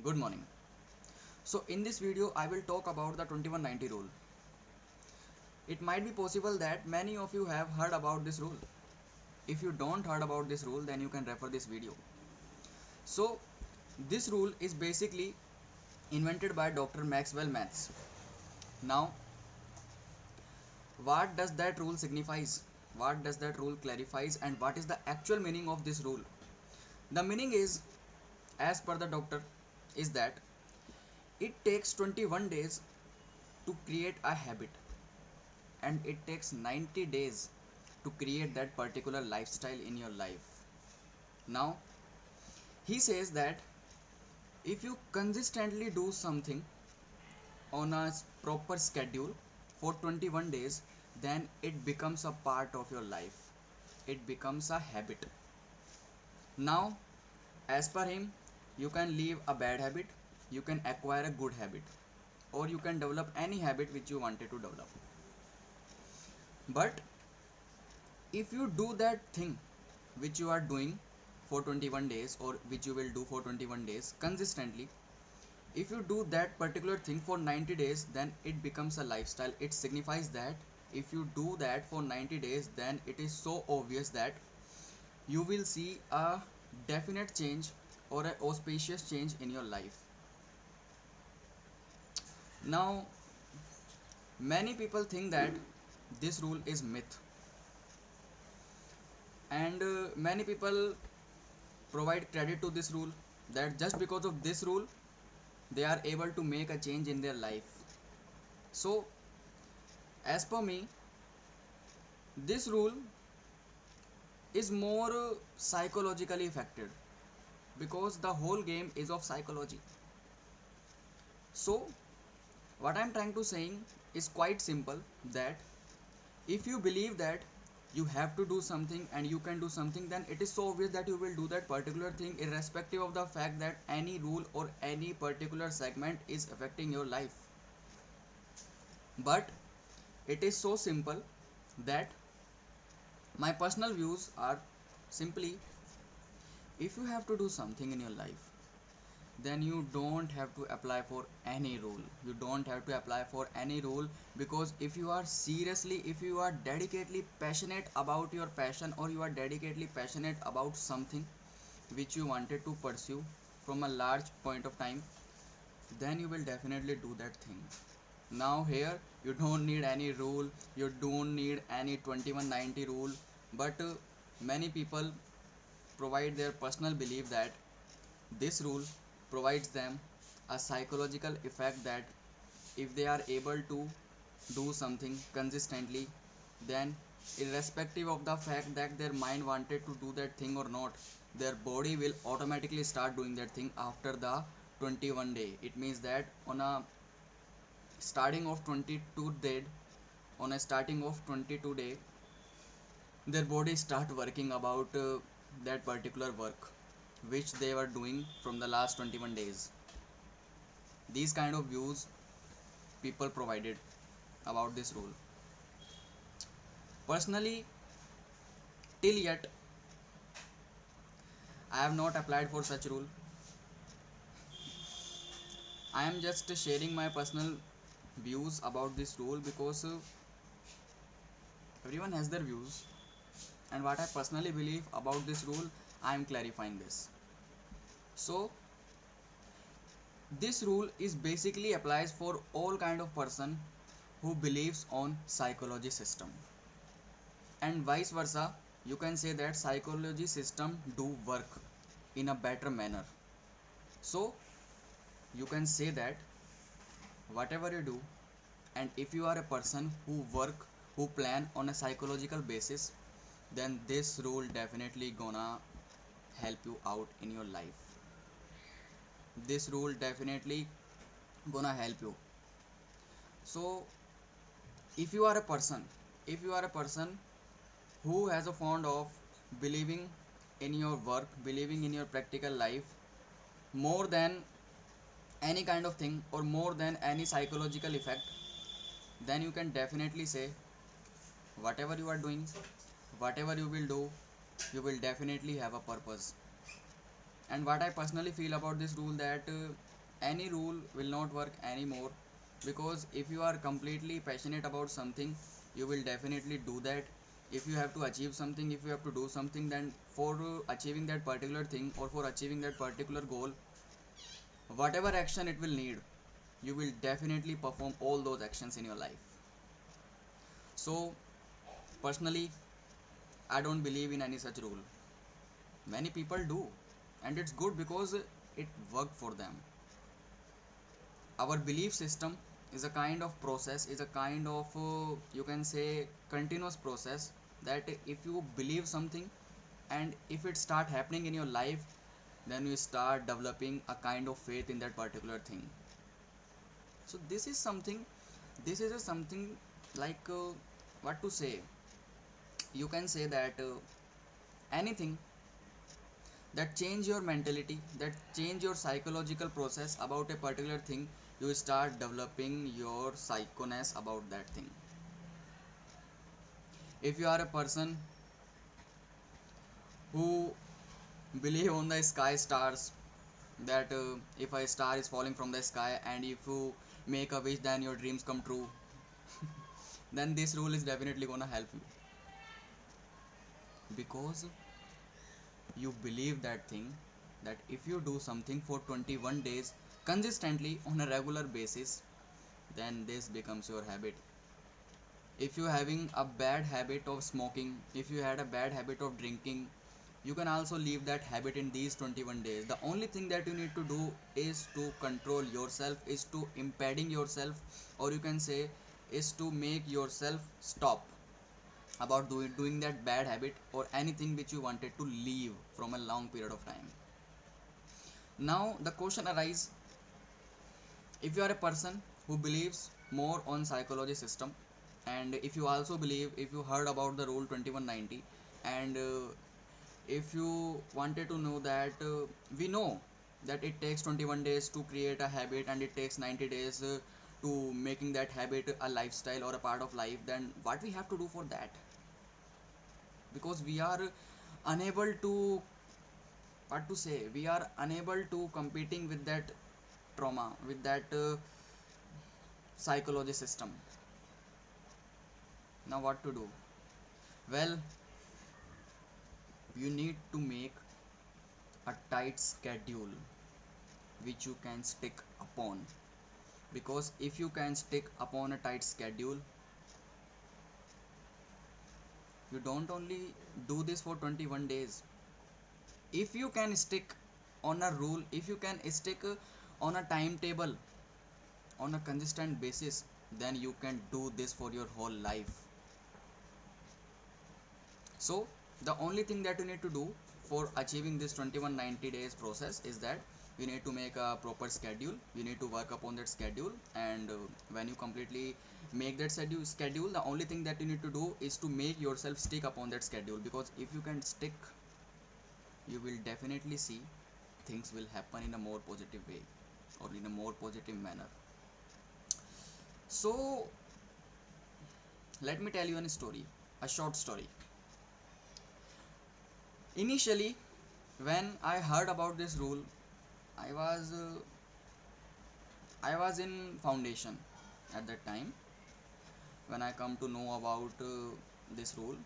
Good morning. So in this video I will talk about the 2190 rule. It might be possible that many of you have heard about this rule. If you don't heard about this rule, then you can refer this video. So this rule is basically invented by Dr. Maxwell Maltz. Now what does that rule signifies? What does that rule clarifies, and what is the actual meaning of this rule? The meaning is, as per the doctor, is that it takes 21 days to create a habit, and it takes 90 days to create that particular lifestyle in your life. Now he says that if you consistently do something on a proper schedule for 21 days, then it becomes a part of your life. It becomes a habit. Now as per him, you can leave a bad habit, you can acquire a good habit, or you can develop any habit which you wanted to develop. But if you do that thing which you are doing for 21 days, or which you will do for 21 days consistently, if you do that particular thing for 90 days, then it becomes a lifestyle. It signifies that if you do that for 90 days, then it is so obvious that you will see a definite change or an auspicious change in your life. Now many people think that this rule is myth, and many people provide credit to this rule, that just because of this rule they are able to make a change in their life. So as per me, this rule is more psychologically affected, because the whole game is of psychology. So what I'm trying to saying is quite simple, that if you believe that you have to do something and you can do something, then it is so obvious that you will do that particular thing, irrespective of the fact that any rule or any particular segment is affecting your life. But it is so simple that my personal views are simply, if you have to do something in your life, then you don't have to apply for any rule. You don't have to apply for any rule, because if you are seriously, if you are dedicatedly passionate about your passion, or you are dedicatedly passionate about something which you wanted to pursue from a large point of time, then you will definitely do that thing. Now here you don't need any rule, you don't need any 2190 rule, but many people provide their personal belief that this rule provides them a psychological effect, that if they are able to do something consistently, then irrespective of the fact that their mind wanted to do that thing or not, their body will automatically start doing that thing after the 21 day. It means that on a starting of 22 day, on a starting of 22 day, their body start working about that particular work which they were doing from the last 21 days. These kind of views people provided about this rule. Personally, till yet I have not applied for such rule. I am just sharing my personal views about this rule, because everyone has their views, and what I personally believe about this rule, I am clarifying this. So this rule is basically applies for all kind of person who believes on psychology system, and vice versa. You can say that psychology system do work in a better manner. So you can say that whatever you do, and if you are a person who work, who plan on a psychological basis, then this rule definitely gonna help you out in your life. This rule definitely gonna help you. So if you are a person, if you are a person who has a fond of believing in your work, believing in your practical life more than any kind of thing, or more than any psychological effect, then you can definitely say whatever you are doing, whatever you will do, you will definitely have a purpose. And what I personally feel about this rule, that any rule will not work anymore, because if you are completely passionate about something, you will definitely do that. If you have to achieve something, if you have to do something, then for achieving that particular thing or for achieving that particular goal, whatever action it will need, you will definitely perform all those actions in your life. So personally, I don't believe in any such rule. Many people do, and it's good because it worked for them. Our belief system is a kind of process, is a kind of you can say continuous process, that if you believe something and if it start happening in your life, then you start developing a kind of faith in that particular thing. So this is a something like what to say, you can say that anything that change your mentality, that change your psychological process about a particular thing, you start developing your psychoness about that thing. If you are a person who believe on the sky stars, that if a star is falling from the sky and if you make a wish, then your dreams come true, then this rule is definitely gonna help you, because you believe that thing, that if you do something for 21 days consistently on a regular basis, then this becomes your habit. If you having a bad habit of smoking, if you had a bad habit of drinking, you can also leave that habit in these 21 days. The only thing that you need to do is to control yourself, is to impeding yourself, or you can say is to make yourself stop about doing that bad habit or anything which you wanted to leave from a long period of time. Now the question arises, if you are a person who believes more on psychology system, and if you also believe, if you heard about the rule 2190, and if you wanted to know that we know that it takes 21 days to create a habit and it takes 90 days to making that habit a lifestyle or a part of life, then what we have to do for that? Because we are unable to, what to say, we are unable to competing with that trauma, with that psychology system. Now what to do? Well, you need to make a tight schedule which you can stick upon, because if you can stick upon a tight schedule, you don't only do this for 21 days. If you can stick on a rule, if you can stick on a timetable on a consistent basis, then you can do this for your whole life. So the only thing that you need to do for achieving this 2190 days process is that you need to make a proper schedule, you need to work upon that schedule, and when you completely make that schedule, the only thing that you need to do is to make yourself stick upon that schedule, because if you can stick, you will definitely see things will happen in a more positive way or in a more positive manner. So let me tell you a story, a short story. Initially, when I heard about this rule, I was uh, I was in foundation at that time. When I come to know about this rule,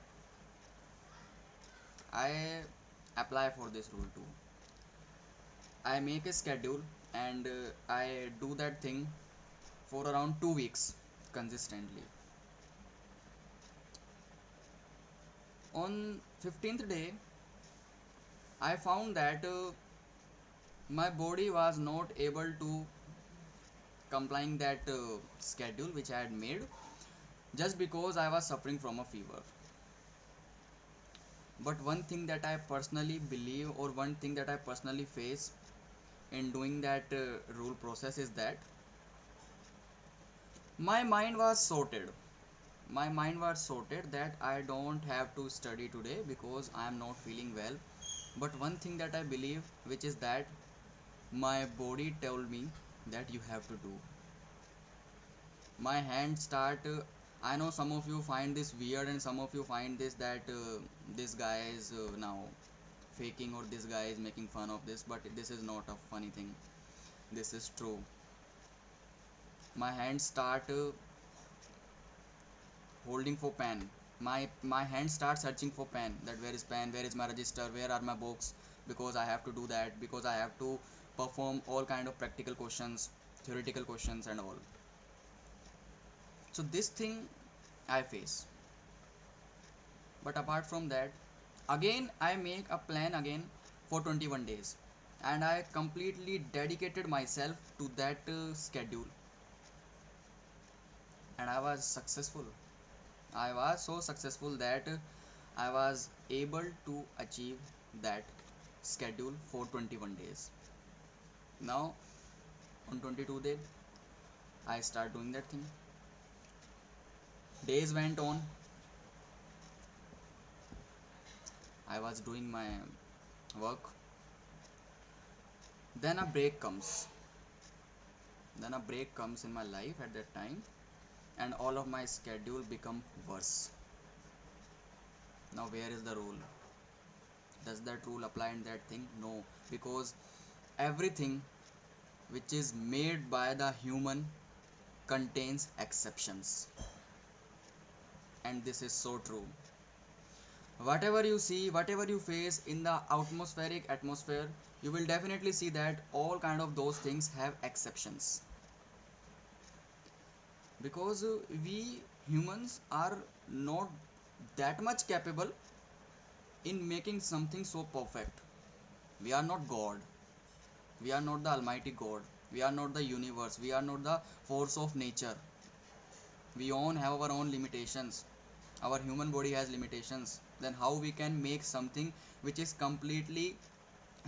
I apply for this rule too. I make a schedule and I do that thing for around 2 weeks consistently. On 15th day, I found that my body was not able to complying that schedule which I had made, just because I was suffering from a fever. But one thing that I personally believe, or one thing that I personally face in doing that rule process, is that my mind was sorted. My mind was sorted that I don't have to study today because I am not feeling well. But one thing that I believe, which is that my body told me that you have to do. My hands start. I know some of you find this weird, and some of you find this that this guy is now faking, or this guy is making fun of this, but this is not a funny thing. This is true. My hands start holding for pen. My hand starts searching for pen, that where is pen, where is my register, where are my books, because I have to do that, because I have to perform all kind of practical questions, theoretical questions and all. So this thing I face. But apart from that, again I make a plan again for 21 days, and I completely dedicated myself to that schedule, and I was successful. I was so successful that I was able to achieve that schedule for 21 days. Now on 22 day I start doing that thing. Days went on, I was doing my work. Then a break comes. Then a break comes in my life at that time, and all of my schedule become worse. Now where is the rule? Does that rule apply in that thing? No, because everything which is made by the human contains exceptions, and this is so true. Whatever you see, whatever you face in the atmospheric atmosphere, you will definitely see that all kind of those things have exceptions, because we humans are not that much capable in making something so perfect. We are not God. We are not the Almighty God. We are not the universe. We are not the force of nature. We own have our own limitations. Our human body has limitations. Then how we can make something which is completely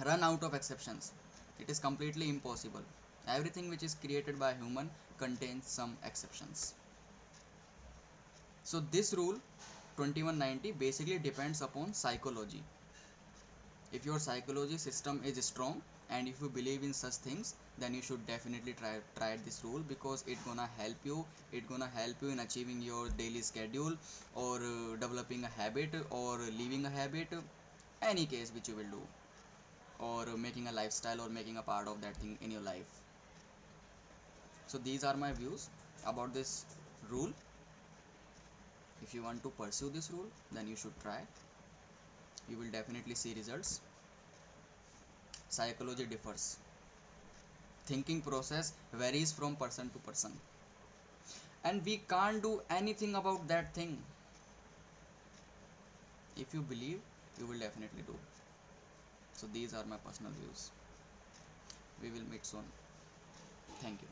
run out of exceptions? It is completely impossible. Everything which is created by human contains some exceptions. So this rule 2190 basically depends upon psychology. If your psychology system is strong and if you believe in such things, then you should definitely try this rule, because it gonna help you in achieving your daily schedule, or developing a habit, or leaving a habit, any case which you will do, or making a lifestyle, or making a part of that thing in your life. So these are my views about this rule. If you want to pursue this rule, then you should try. You will definitely see results. Psychology differs, thinking process varies from person to person, and we can't do anything about that thing. If you believe, you will definitely do. So these are my personal views. We will meet soon. Thank you.